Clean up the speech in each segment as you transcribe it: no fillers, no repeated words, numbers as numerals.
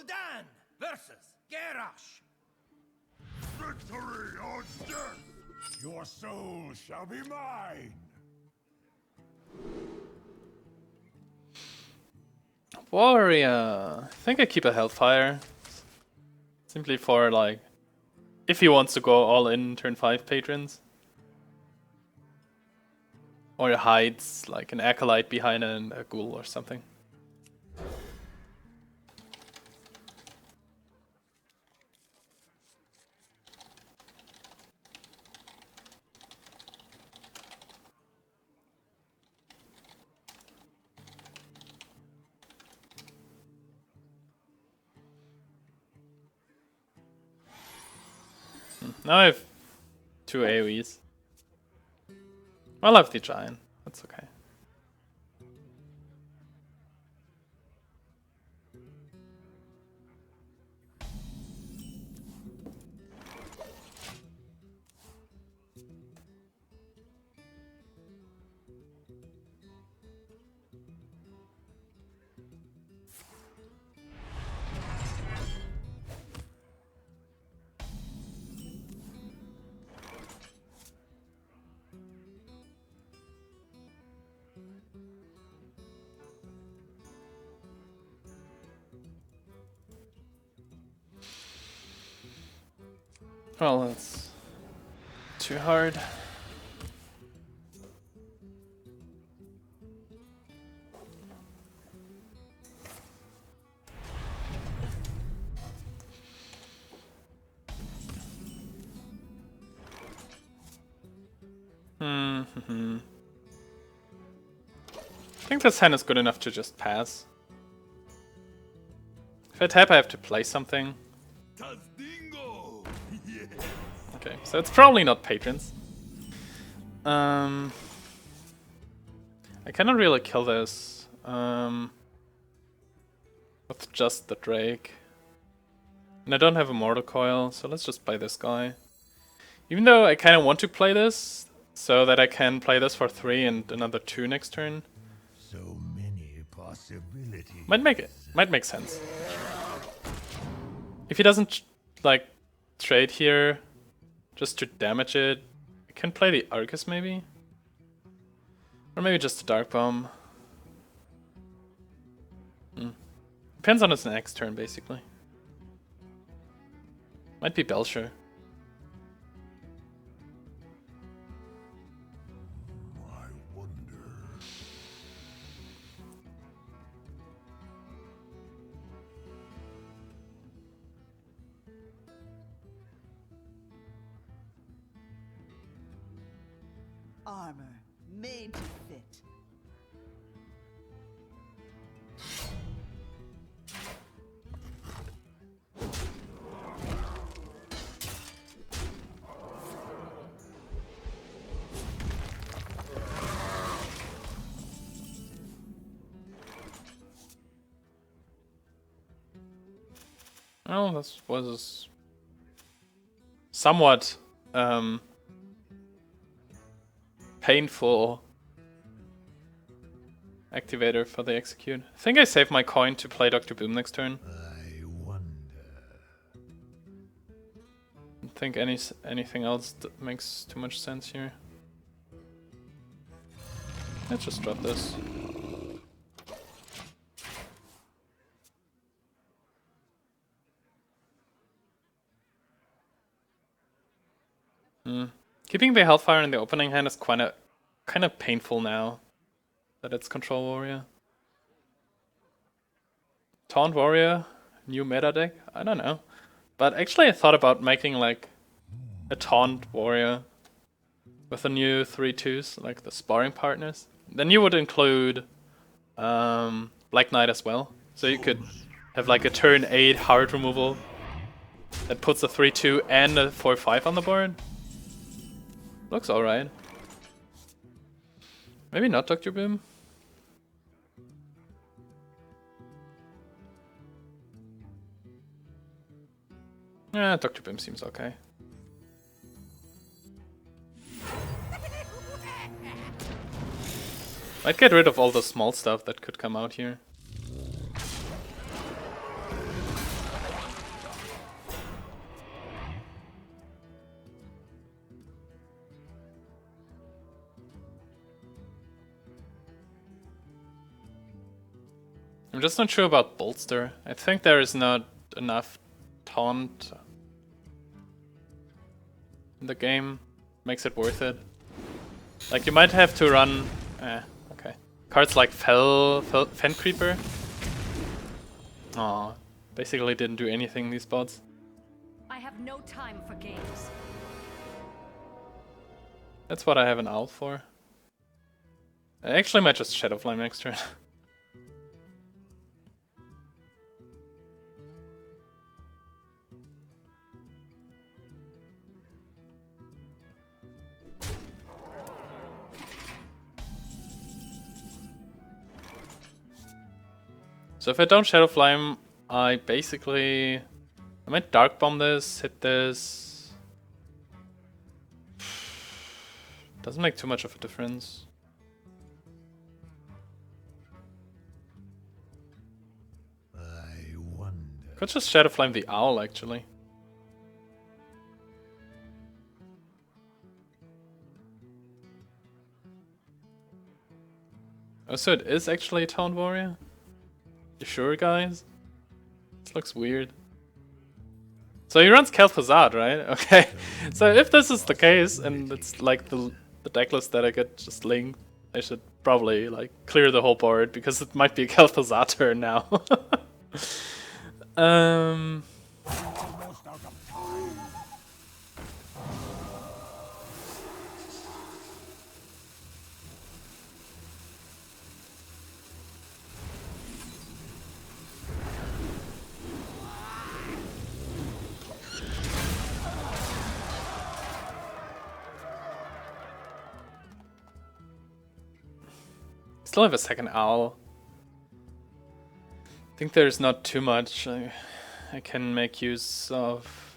Gul'dan versus Garrosh. Victory or death! Your soul shall be mine! Warrior. I think I keep a Hellfire. Simply for, like, if he wants to go all in turn 5 patrons. Or he hides, like, an Acolyte behind a Ghoul or something. Now I have 2 AoEs. I'll have the Giant. That's okay. Well, that's too hard. I think this hand is good enough to just pass. If I tap, I have to play something. Okay, so it's probably not patrons. I cannot really kill this with just the Drake. And I don't have a Mortal Coil, so let's just play this guy. Even though I kind of want to play this, so that I can play this for 3 and another 2 next turn. So many possibilities. Might make sense. If he doesn't like trade here just to damage it, I can play the Arcus maybe? Or maybe just the Darkbomb. Depends on his next turn basically. Might be Belcher. I wonder. Armor made to fit. Well, this was somewhat painful activator for the execute. I think I saved my coin to play Dr. Boom next turn. I wonder. I don't think anything else that makes too much sense here. Let's just drop this. Keeping the Hellfire in the opening hand is kind of painful now that it's Control Warrior. Taunt Warrior, new meta deck? I don't know. But actually I thought about making like a Taunt Warrior with the new 3/2s, like the sparring partners. Then you would include Black Knight as well. So you could have like a turn 8 hard removal that puts a 3/2 and a 4/5 on the board. Looks alright. Maybe not Dr. Boom. Yeah, Dr. Boom seems okay. Might get rid of all the small stuff that could come out here. I'm just not sure about Bolster. I think there is not enough taunt in the game. Makes it worth it. Like, you might have to run... okay. Cards like Fen Creeper. Aw, basically didn't do anything, these bots. I have no time for games. That's what I have an owl for. I actually might just Shadowflame next turn. So if I don't Shadowflame, I basically... I might Darkbomb this, hit this... Doesn't make too much of a difference. I wonder. Could just Shadowflame the owl, actually. Oh, so it is actually a Taunt Warrior? You sure, guys? This looks weird. So he runs Kel'Thuzad, right? Okay. So if this is the case, and it's like the decklist that I get just linked, I should probably like clear the whole board, because it might be a Kel'Thuzad turn now. Almost out of time. Still have a second owl. I think there's not too much I can make use of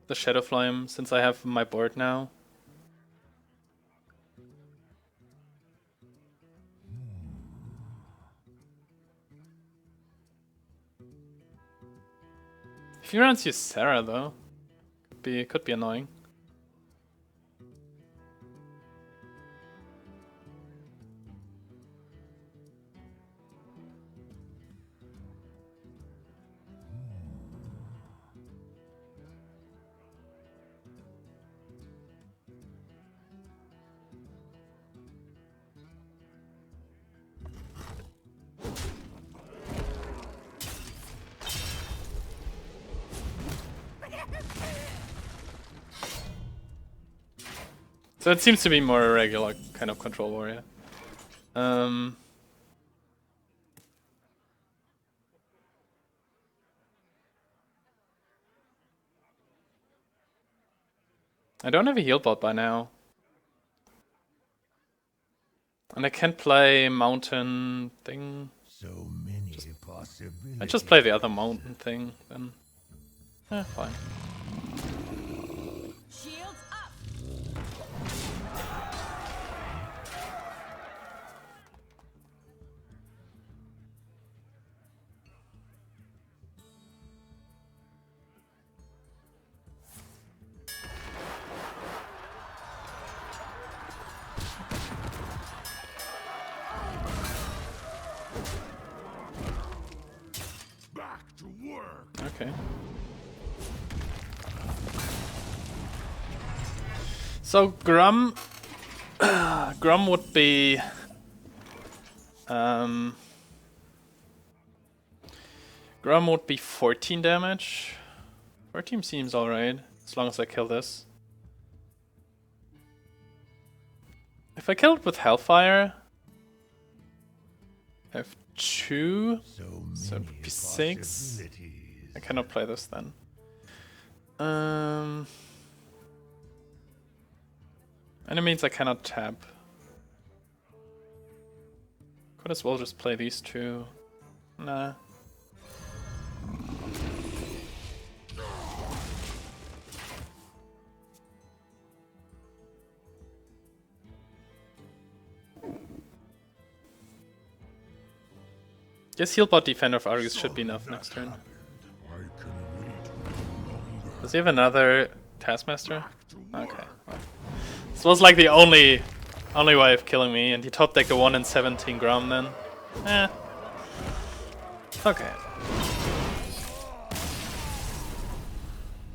the Shadowflame since I have my board now. If he runs Ysera though, could be annoying. So it seems to be more a regular kind of control warrior. I don't have a Healbot by now. And I can't play Mountain thing. So many possibilities. I just play the other Mountain thing then. Fine. Shields up. Back to work. Okay. So Grum would be Grum would be 14 damage. 14 seems alright, as long as I kill this. If I kill it with Hellfire, I have 2, so it would be 6. I cannot play this then. And it means I cannot tap. Could as well just play these two. Nah. Guess Healbot Defender of Argus should be enough next turn. I can wait no longer. Does he have another Taskmaster? Okay. Well. This was like the only way of killing me, and he top decked a 1 in 17 Grum then. Okay.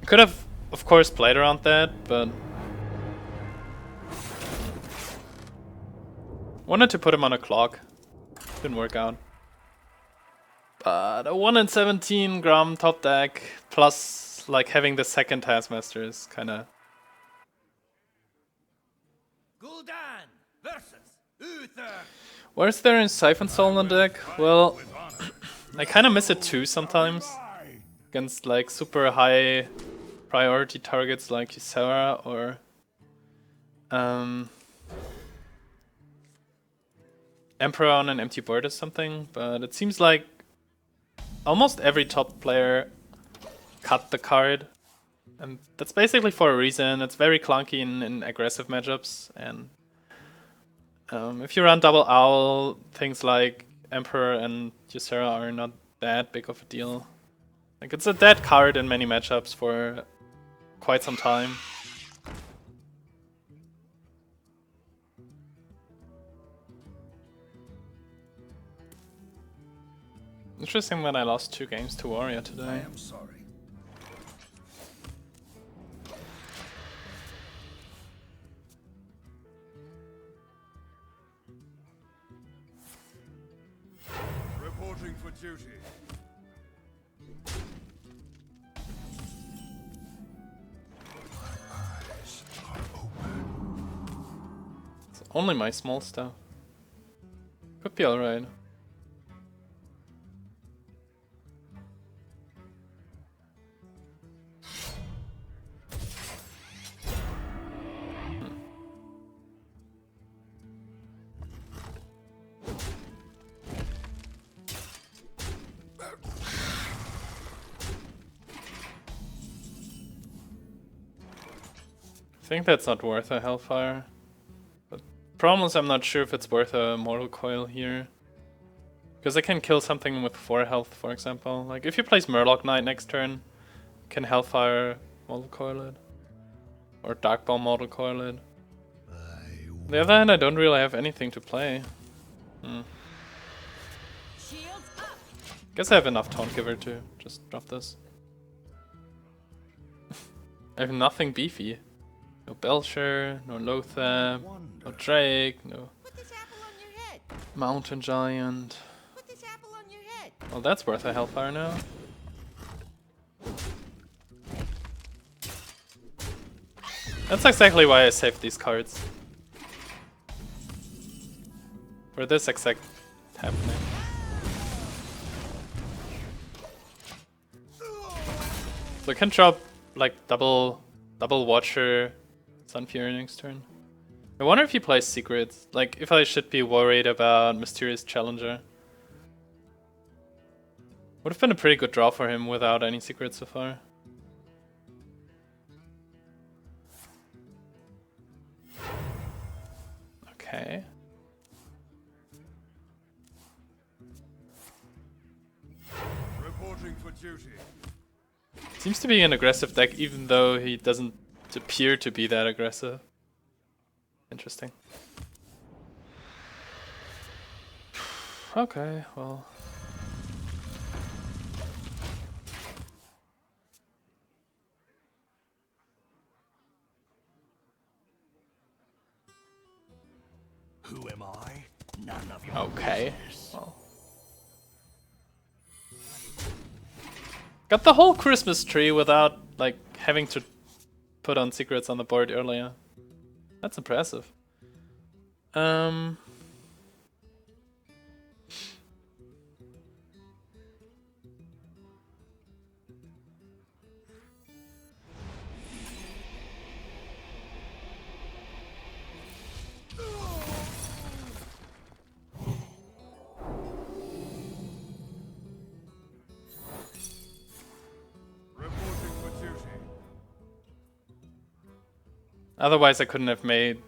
Could have, of course, played around that, but wanted to put him on a clock. Didn't work out. But a 1 in 17 gram top deck, plus like having the second Taskmaster is kinda... Gul'dan versus Uther. Where's there in Siphon Soul on deck? Well, I kinda miss it too sometimes. Against like super high priority targets like Ysera or Emperor on an empty board or something, but it seems like almost every top player cut the card, and that's basically for a reason. It's very clunky in aggressive matchups, and if you run double owl, things like Emperor and Ysera are not that big of a deal. Like, it's a dead card in many matchups for quite some time. Interesting that I lost 2 games to Warrior today. I am sorry. Reporting for duty. Eyes are open. It's only my small stuff. Could be alright. I think that's not worth a Hellfire. But problem is I'm not sure if it's worth a Mortal Coil here. Because I can kill something with 4 health, for example. Like if he plays Murloc Knight next turn, can Hellfire Mortal Coil it? Or Darkbomb Mortal Coil it? On the other hand, I don't really have anything to play. Shields up. Guess I have enough Taunt Giver to just drop this. I have nothing beefy. No Belcher, no Loatheb, no Drake, no Put this apple on your head. Mountain Giant. Put this apple on your head. Well, that's worth a Hellfire now. That's exactly why I saved these cards. For this exact happening. So I can drop like double Watcher Sunfury next turn. I wonder if he plays Secrets. Like if I should be worried about Mysterious Challenger. Would have been a pretty good draw for him without any Secrets so far. Okay. Reporting for duty. Seems to be an aggressive deck even though he doesn't appear to be that aggressive. Interesting. Okay, well. Who am I? None of your Okay. business. Well. Got the whole Christmas tree without like having to put on secrets on the board earlier. That's impressive. Reporting for duty. Otherwise I couldn't have made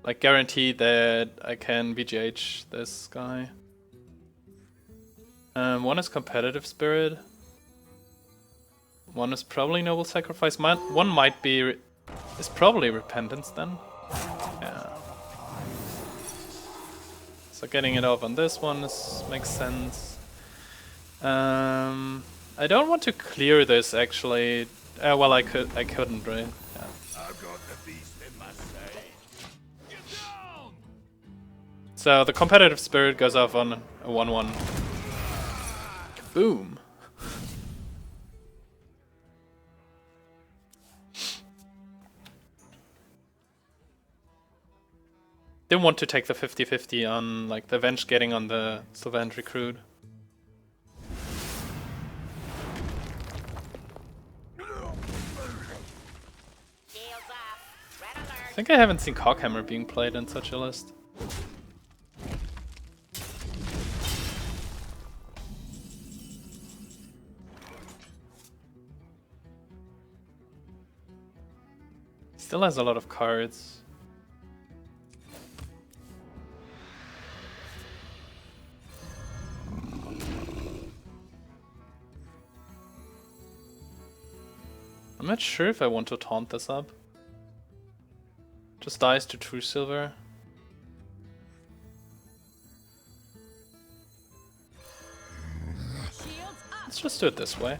like guaranteed that I can VGH this guy. One is Competitive Spirit. One is probably Noble Sacrifice. One might be is probably Repentance then. Yeah. So getting it off on this one makes sense. I don't want to clear this actually. Well, I couldn't, right? Yeah. I've got the beast in my sight. Get down! So the competitive spirit goes off on a 1/1. Boom. Didn't want to take the 50-50 on like the Venge getting on the Sylvan's Recruit. I think I haven't seen Cockhammer being played in such a list. Still has a lot of cards. I'm not sure if I want to taunt this up. Just dies to True Silver. Let's just do it this way.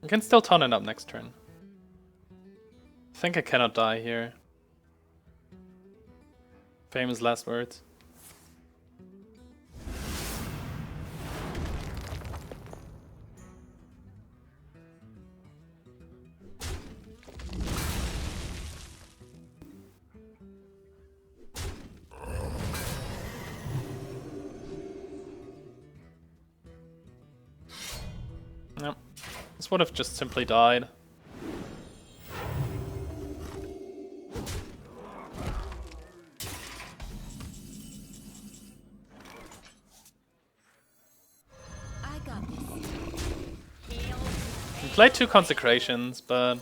I can still taunt it up next turn. I think I cannot die here. Famous last words. No, this would have just simply died. Played 2 consecrations, but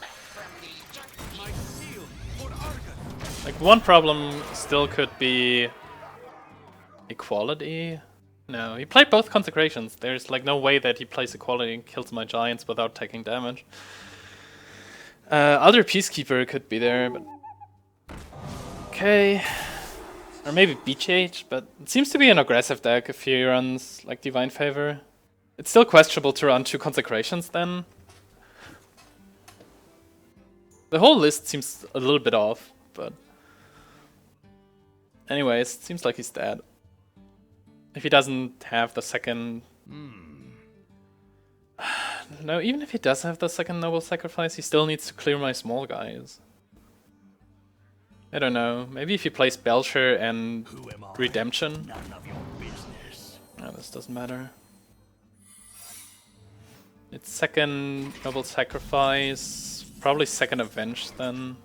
like one problem still could be equality. No, he played both consecrations. There's like no way that he plays equality and kills my giants without taking damage. Other Peacekeeper could be there, but okay, or maybe BHH. But it seems to be an aggressive deck if he runs like Divine Favor. It's still questionable to run 2 consecrations then. The whole list seems a little bit off, but anyways, it seems like he's dead. If he doesn't have the second... No, even if he does have the second Noble Sacrifice, he still needs to clear my small guys. I don't know, maybe if he plays Belcher and Redemption? None of your business. No, this doesn't matter. It's second Noble Sacrifice... Probably second Avenge then.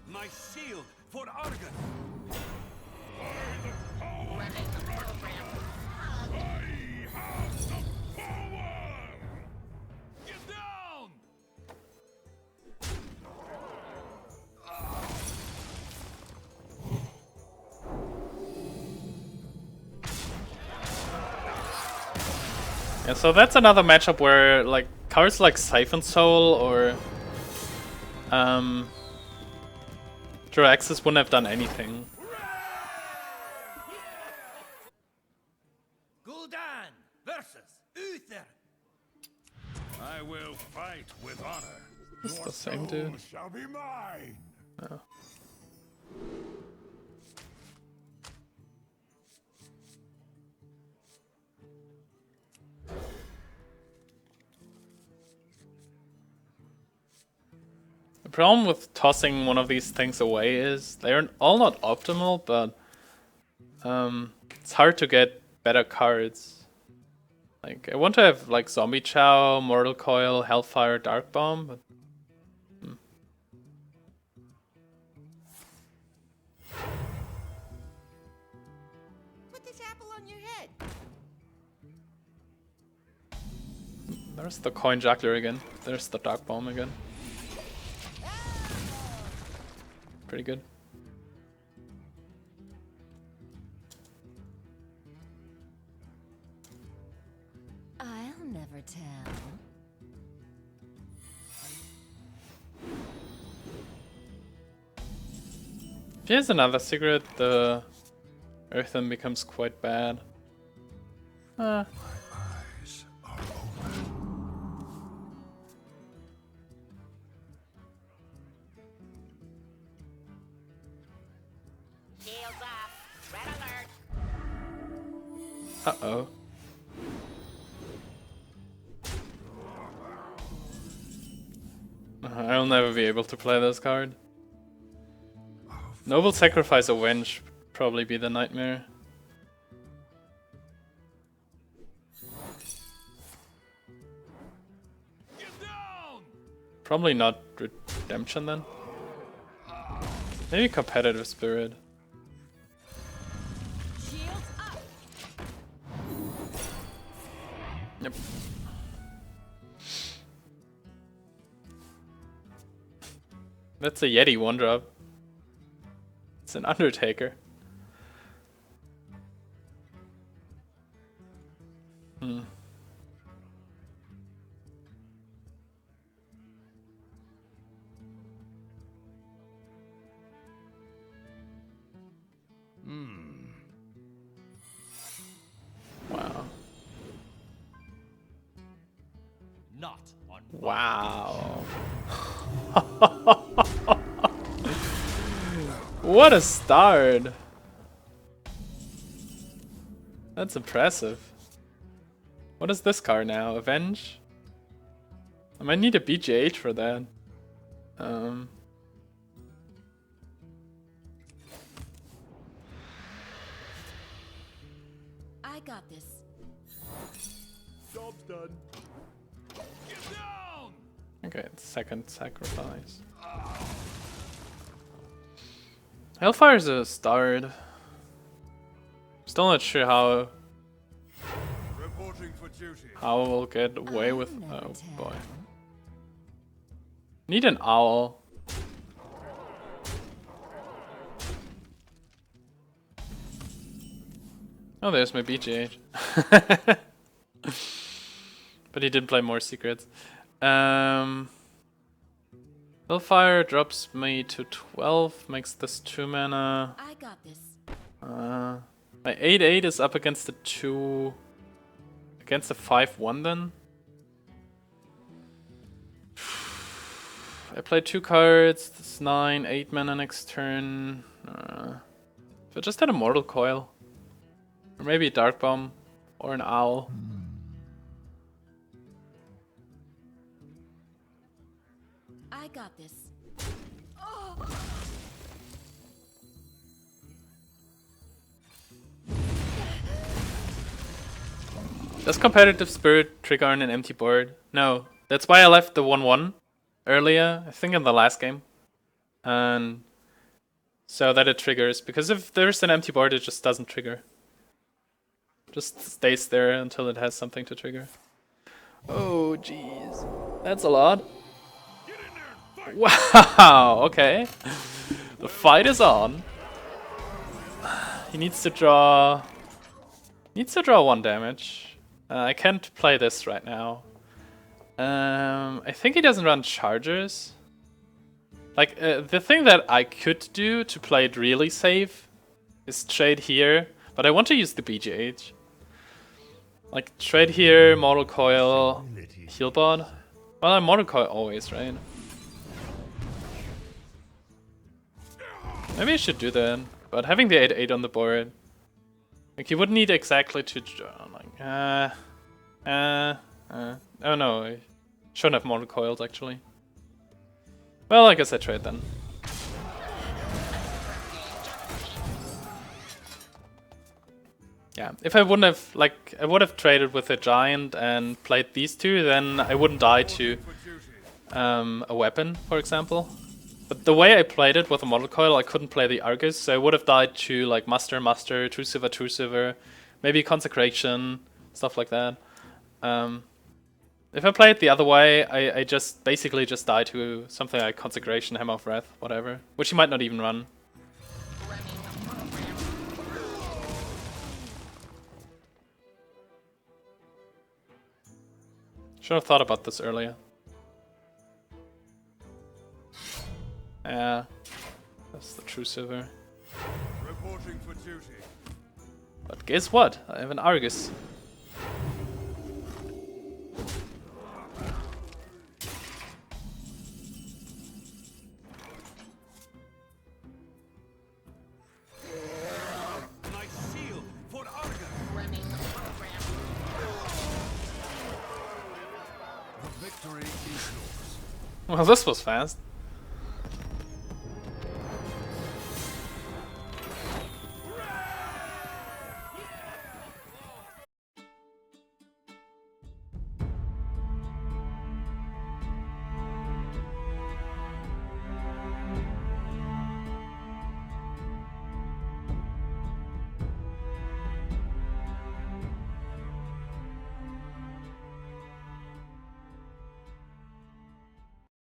My shield for Argon. Get down! Yeah, so that's another matchup where like cards like Siphon Soul or Jiraxis wouldn't have done anything. Gul'dan versus Uther. I will fight with honor. It's Your the same soul dude. shall be mine. Oh. The problem with tossing one of these things away is they're all not optimal, but it's hard to get better cards. Like I want to have like Zombie Chow, Mortal Coil, Hellfire, Darkbomb, but Put this apple on your head. there's the Coin Juggler again. There's the Darkbomb again. Pretty good. I'll never tell. If he has another secret, the Earthen becomes quite bad. eyes are open. Shields up. Red alert. Uh-oh. I'll never be able to play this card. Noble Sacrifice Avenge would probably be the nightmare. Get down! Probably not Redemption then. Maybe Competitive Spirit. Shields up. Yep. That's a Yeti 1-drop. It's an Undertaker. Wow. Not on Wow. What a start. That's impressive. What is this card now? Avenge? I might need a BGH for that. I got this. Job's done. Get down! Okay, second sacrifice. Hellfire is a start. Still not sure how Reporting for duty. we'll get away with. Oh boy. Need an owl. Oh, there's my BGH. But he did play more secrets. Hellfire drops me to 12, makes this 2 mana. I got this. My 8/8 is up against the 2. Against the 5/1 then. I played 2 cards. That's 9, 8 mana next turn. If I just had a Mortal Coil. Or maybe a Darkbomb. Or an Owl. I got this. Does Competitive Spirit trigger on an empty board? No. That's why I left the 1/1 earlier, I think in the last game. And so that it triggers. Because if there's an empty board, it just doesn't trigger. Just stays there until it has something to trigger. Oh, jeez. That's a lot. Wow, okay. The fight is on. He needs to draw... Needs to draw 1 damage. I can't play this right now. I think he doesn't run chargers. Like, the thing that I could do to play it really safe is trade here. But I want to use the BGH. Like, trade here, Mortal Coil, Healbot. Well, I'm Mortal Coil always, right? Maybe I should do that. But having the 8/8 on the board... Like, you wouldn't need exactly to draw, like, oh no, I shouldn't have Mortal Coils, actually. Well, I guess I trade then. Yeah, if I wouldn't have, like, I would have traded with a Giant and played these 2, then I wouldn't die to a weapon, for example. But the way I played it with a Mortal Coil, I couldn't play the Argus, so I would have died to like Muster, 2 silver, 2 silver, maybe Consecration, stuff like that. If I play it the other way, I just basically just die to something like Consecration, Hammer of Wrath, whatever, which he might not even run. Should have thought about this earlier. Yeah, that's the true silver. Reporting for duty. But guess what? I have an Argus. My shield for Argus. Running the program. The victory is yours. Well, this was fast.